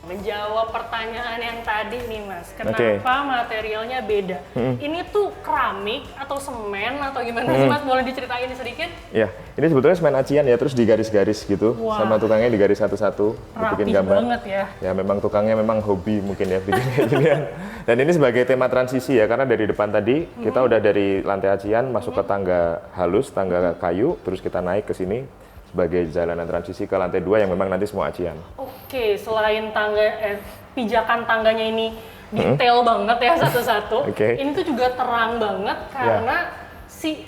Menjawab pertanyaan yang tadi nih Mas, kenapa materialnya beda? Ini tuh keramik atau semen atau gimana sih Mas? Boleh diceritain sedikit? Ya, ini sebetulnya semen acian ya, terus digaris-garis gitu, sama tukangnya digaris satu-satu, bikin gambar. Banget ya. Ya memang tukangnya memang hobi mungkin ya bikin kayak ginian. Dan ini sebagai tema transisi ya, karena dari depan tadi kita udah dari lantai acian masuk ke tangga halus, tangga kayu, terus kita naik ke sini sebagai jalanan transisi ke lantai 2 yang memang nanti semua acian. Oke, selain pijakan tangganya ini detail banget ya satu-satu, ini tuh juga terang banget karena si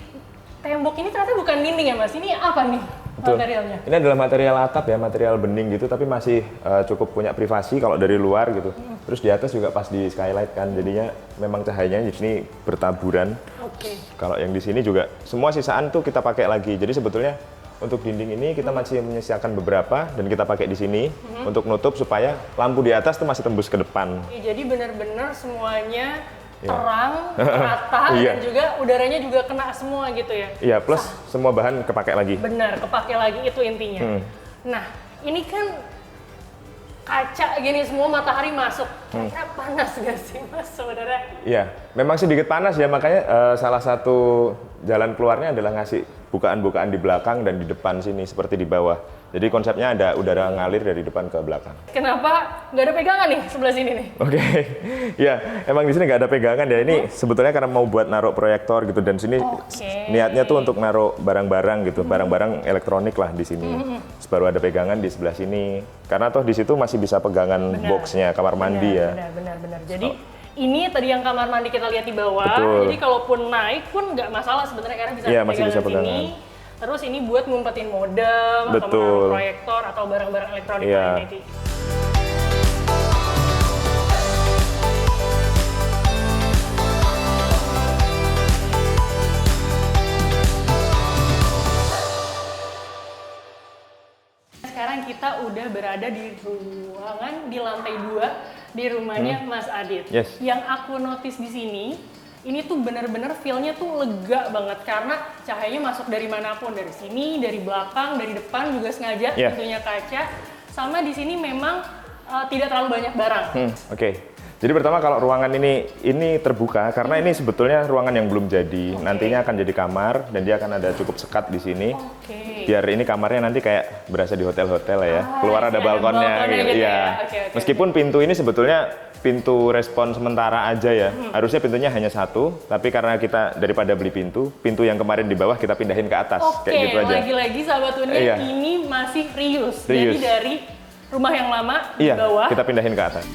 tembok ini ternyata bukan dinding ya Mas, ini apa nih materialnya? Ini adalah material atap ya, material bening gitu, tapi masih cukup punya privasi kalau dari luar gitu. Terus di atas juga pas di skylight kan, jadinya memang cahayanya di sini bertaburan. Kalau yang di sini juga semua sisaan tuh kita pakai lagi, jadi sebetulnya untuk dinding ini kita masih menyisakan beberapa dan kita pakai di sini untuk nutup supaya lampu di atas tuh masih tembus ke depan. Jadi benar-benar semuanya terang, rata, dan juga udaranya juga kena semua gitu ya? Iya, plus semua bahan kepakai lagi. Benar, kepakai lagi itu intinya. Nah, ini kan kaca gini semua matahari masuk. Kira-kira panas gak sih Mas sebenarnya? Iya, memang sedikit panas ya, makanya salah satu jalan keluarnya adalah ngasih bukaan-bukaan di belakang dan di depan sini seperti di bawah. Jadi konsepnya ada udara ngalir dari depan ke belakang. Kenapa nggak ada pegangan nih sebelah sini nih? Ya emang di sini nggak ada pegangan ya. Ini sebetulnya karena mau buat naruh proyektor gitu, dan sini niatnya tuh untuk naruh barang-barang gitu, barang-barang elektronik lah di sini. Baru ada pegangan di sebelah sini. Karena toh di situ masih bisa pegangan boxnya kamar mandi ya. Benar. Jadi ini tadi yang kamar mandi kita lihat di bawah. Jadi kalaupun naik pun nggak masalah sebenarnya karena bisa pegangan sini. Terus ini buat ngumpetin modem atau proyektor atau barang-barang elektronik lainnya. Sekarang kita udah berada di ruangan di lantai 2 di rumahnya Mas Adit. Yang aku notice di sini, ini tuh bener-bener feel-nya tuh lega banget karena cahayanya masuk dari manapun, dari sini, dari belakang, dari depan juga sengaja tentunya kaca. Sama di sini memang tidak terlalu banyak barang. Jadi pertama kalau ruangan ini terbuka karena ini sebetulnya ruangan yang belum jadi. Nantinya akan jadi kamar dan dia akan ada cukup sekat di sini. Biar ini kamarnya nanti kayak berasa di hotel-hotel ya. Keluar ada balkonnya gitu. Ya. Meskipun pintu ini sebetulnya pintu respon sementara aja ya. Harusnya pintunya hanya satu, tapi karena kita daripada beli pintu yang kemarin di bawah kita pindahin ke atas kayak gitu aja. Lagi-lagi sahabat Unia, ini masih reuse. Jadi dari rumah yang lama di bawah kita pindahin ke atas.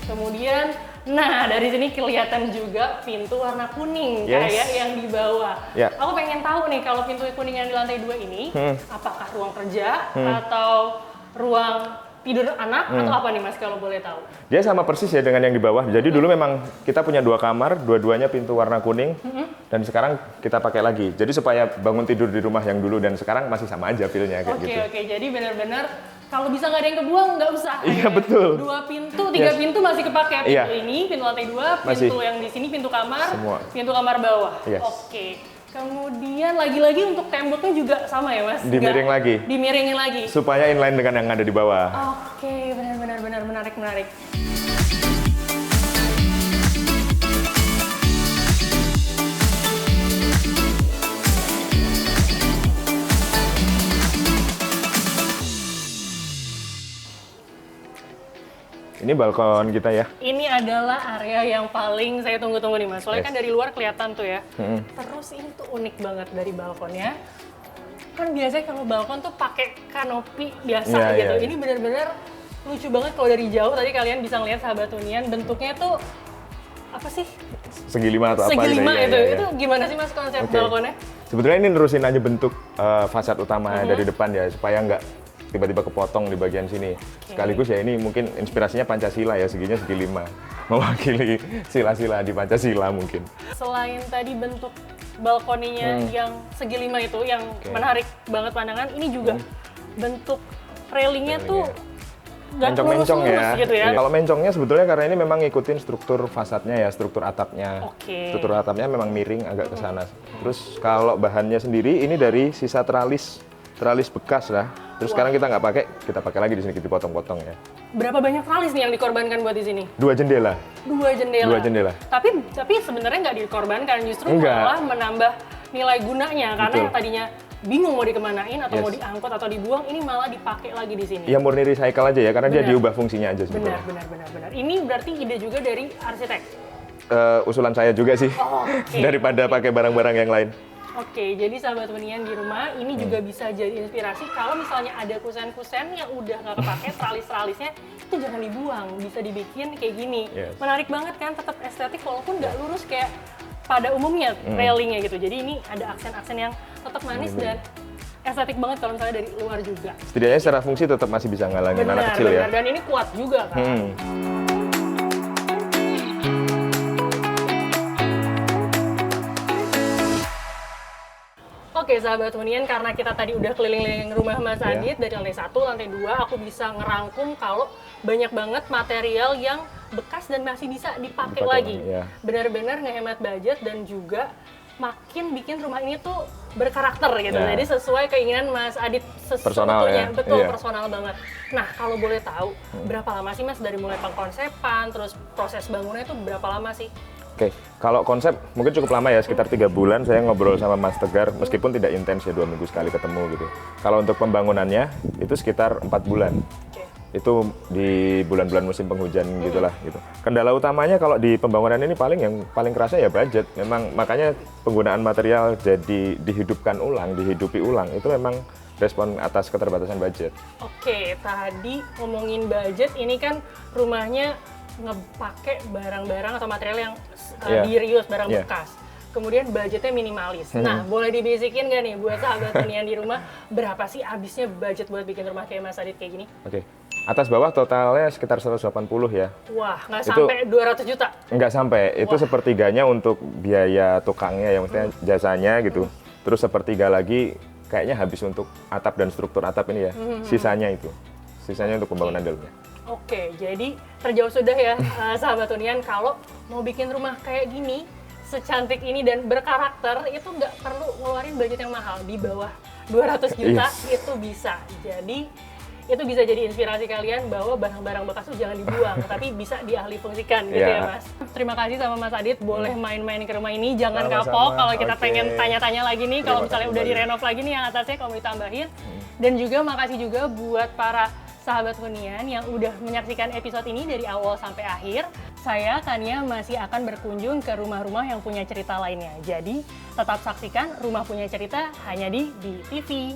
Kemudian, nah dari sini kelihatan juga pintu warna kuning kayak yang di bawah. Aku pengen tahu nih kalau pintu kuning yang di lantai 2 ini, apakah ruang kerja atau ruang tidur anak atau apa nih Mas kalau boleh tahu? Dia sama persis ya dengan yang di bawah. Jadi dulu memang kita punya 2 kamar, dua-duanya pintu warna kuning, dan sekarang kita pakai lagi. Jadi supaya bangun tidur di rumah yang dulu dan sekarang masih sama aja feel-nya kayak gitu. Jadi benar-benar kalau bisa nggak ada yang kebuang, nggak usah. Iya, betul. 2 pintu, 3 pintu masih kepake. Pintu ini, pintu lantai 2, pintu yang di sini, pintu kamar, pintu kamar bawah. Kemudian lagi-lagi untuk temboknya juga sama ya Mas? Dimiring lagi. Dimiringin lagi. Supaya inline dengan yang ada di bawah. Benar, menarik. Ini balkon kita ya. Ini adalah area yang paling saya tunggu-tunggu nih Mas. Soalnya kan dari luar kelihatan tuh ya. Terus ini tuh unik banget dari balkonnya. Kan biasanya kalau balkon tuh pakai kanopi biasa gitu. Ini benar-benar lucu banget kalau dari jauh. Tadi kalian bisa ngeliat sahabat Unian, bentuknya tuh apa sih? Segi 5 atau apa? Segi 5 itu. Itu gimana sih Mas konsep balkonnya? Sebetulnya ini nerusin aja bentuk fasad utama dari depan ya, supaya nggak tiba-tiba kepotong di bagian sini. Sekaligus ya ini mungkin inspirasinya Pancasila ya, seginya segi 5. Mewakili sila-sila di Pancasila mungkin. Selain tadi bentuk balkoninya yang segi 5 itu, yang menarik banget pandangan, ini juga bentuk railingnya tuh mencong-mencong ya. Gitu ya. Kalau mencongnya sebetulnya karena ini memang ngikutin struktur fasadnya ya, struktur atapnya. Struktur atapnya memang miring agak ke sana. Terus kalau bahannya sendiri ini dari sisa teralis bekas lah. Terus sekarang kita nggak pakai, kita pakai lagi di sini, kita potong-potong ya. Berapa banyak teralis nih yang dikorbankan buat di sini? 2 jendela. 2 jendela. 2 jendela. Tapi sebenarnya nggak dikorbankan, justru malah menambah nilai gunanya karena yang tadinya bingung mau dikemanain atau mau diangkut atau dibuang, ini malah dipakai lagi di sini. Ya murni recycle aja ya, karena dia diubah fungsinya aja sebetulnya. Benar. Ini berarti ide juga dari arsitek? Usulan saya juga sih, daripada pakai barang-barang yang lain. Oke, jadi sahabat Hunian di rumah, ini juga bisa jadi inspirasi kalau misalnya ada kusen-kusen yang udah nggak kepake, teralis-teralisnya itu jangan dibuang, bisa dibikin kayak gini. Menarik banget kan, tetap estetik walaupun nggak lurus kayak pada umumnya railingnya gitu. Jadi ini ada aksen-aksen yang tetap manis dan estetik banget kalau misalnya dari luar juga. Setidaknya secara fungsi tetap masih bisa ngalangin anak kecil ya. Dan ini kuat juga kan. Oke sahabat Hunian, karena kita tadi udah keliling-keliling rumah Mas Adit dari lantai 1, lantai 2, aku bisa ngerangkum kalau banyak banget material yang bekas dan masih bisa dipakai lagi. Benar-benar ngehemat budget dan juga makin bikin rumah ini tuh berkarakter gitu. Jadi sesuai keinginan Mas Adit sesungguhnya. Betul, personal banget. Nah, kalau boleh tahu, berapa lama sih Mas dari mulai pengkonsepan, terus proses bangunnya itu berapa lama sih? Oke, kalau konsep mungkin cukup lama ya, sekitar 3 bulan saya ngobrol sama Mas Tegar, meskipun tidak intens ya, 2 minggu sekali ketemu gitu. Kalau untuk pembangunannya itu sekitar 4 bulan. Itu di bulan-bulan musim penghujan gitulah gitu. Kendala utamanya kalau di pembangunan ini yang paling kerasa ya budget. Memang makanya penggunaan material jadi dihidupi ulang itu memang respon atas keterbatasan budget. Oke, tadi ngomongin budget, ini kan rumahnya ngepake barang-barang atau material yang di-reuse, barang bekas. Kemudian budgetnya minimalis. Nah, boleh dibisikin nggak nih buat sahabat Hunian di rumah, berapa sih habisnya budget buat bikin rumah kayak Mas Adit kayak gini? Oke. Atas bawah totalnya sekitar 180 ya. Wah, nggak sampai 200 juta? Nggak sampai, itu sepertiganya untuk biaya tukangnya, yang maksudnya jasanya gitu. Terus sepertiga lagi kayaknya habis untuk atap dan struktur atap ini ya. Sisanya untuk pembangunan dalamnya. Oke, jadi terjauh sudah ya sahabat Hunian, kalau mau bikin rumah kayak gini, secantik ini dan berkarakter, itu nggak perlu ngeluarin budget yang mahal, di bawah 200 juta itu bisa. Jadi itu bisa jadi inspirasi kalian bahwa barang-barang bekas itu jangan dibuang, tapi bisa diahli fungsikan gitu ya Mas. Terima kasih sama Mas Adit, boleh main-main ke rumah ini, jangan kapok kalau kita pengen tanya-tanya lagi nih, kalau misalnya udah direnov lagi nih yang atasnya kalau mau ditambahin. Dan juga makasih juga buat para sahabat Hunian yang udah menyaksikan episode ini dari awal sampai akhir. Saya, Tania, masih akan berkunjung ke rumah-rumah yang punya cerita lainnya. Jadi, tetap saksikan Rumah Punya Cerita hanya di TV.